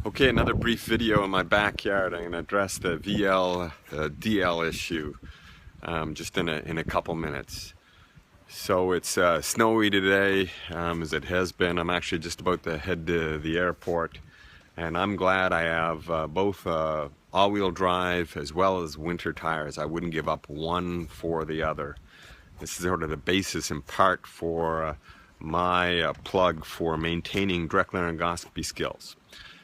Okay, another brief video in my backyard. I'm going to address the VL DL issue just in a couple minutes. So it's snowy today, as it has been. I'm actually just about to head to the airport, and I'm glad I have both all-wheel drive as well as winter tires. I wouldn't give up one for the other. This is sort of the basis in part for my plug for maintaining direct laryngoscopy skills.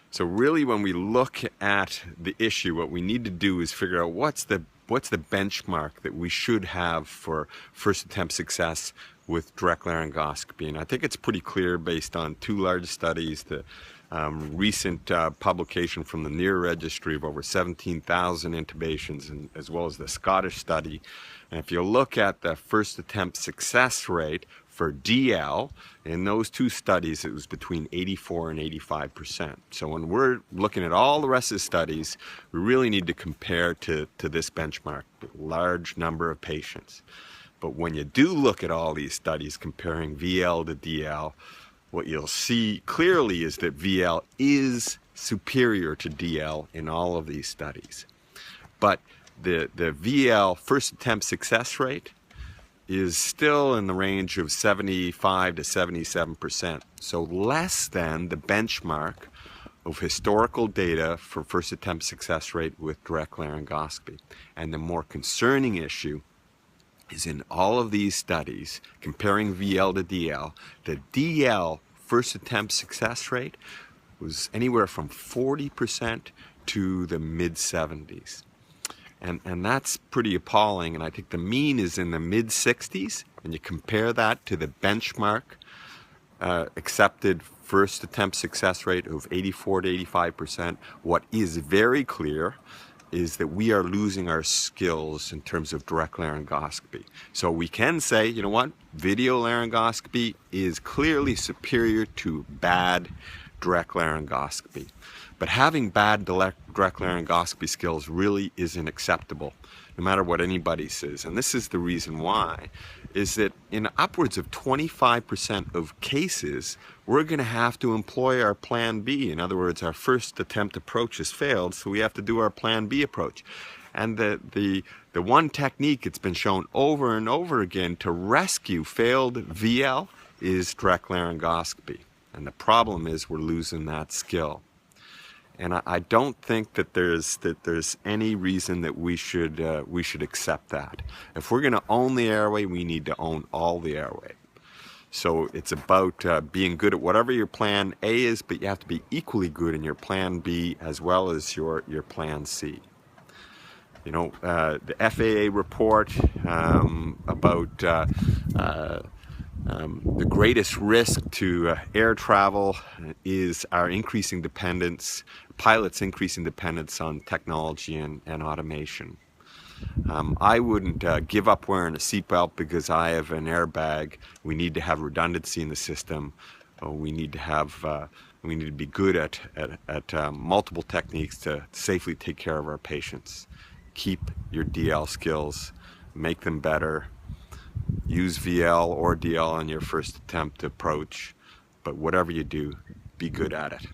So really, when we look at the issue, what we need to do is figure out what's the benchmark that we should have for first attempt success with direct laryngoscopy. And I think it's pretty clear based on two large studies, the recent publication from the NEAR registry of over 17,000 intubations, and as well as the Scottish study. And if you look at the first attempt success rate for DL, in those two studies, it was between 84 and 85%. So when we're looking at all the rest of the studies, we really need to compare to this benchmark, large number of patients. But when you do look at all these studies comparing VL to DL, what you'll see clearly is that VL is superior to DL in all of these studies. But the VL first attempt success rate is still in the range of 75 to 77%, so less than the benchmark of historical data for first attempt success rate with direct laryngoscopy. And the more concerning issue is in all of these studies comparing VL to DL, the DL first attempt success rate was anywhere from 40% to the mid-70s. And that's pretty appalling, and I think the mean is in the mid-60s, and you compare that to the benchmark accepted first attempt success rate of 84 to 85%. What is very clear is that we are losing our skills in terms of direct laryngoscopy. So we can say, you know what, video laryngoscopy is clearly superior to bad direct laryngoscopy. But having bad direct laryngoscopy skills really isn't acceptable, no matter what anybody says. And this is the reason why, is that in upwards of 25% of cases, we're going to have to employ our plan B. In other words, our first attempt approach has failed, so we have to do our plan B approach. And the one technique that's been shown over and over again to rescue failed VL is direct laryngoscopy. And the problem is we're losing that skill. And I don't think that there's any reason that we should accept that. If we're going to own the airway, we need to own all the airway. So it's about being good at whatever your plan A is, but you have to be equally good in your plan B as well as your plan C. You know, the FAA report about the greatest risk to air travel is our increasing dependence, pilots' increasing dependence on technology and automation. I wouldn't give up wearing a seatbelt because I have an airbag. We need to have redundancy in the system. We need to be good at multiple techniques to safely take care of our patients. Keep your DL skills, make them better. Use VL or DL on your first attempt approach, but whatever you do, be good at it.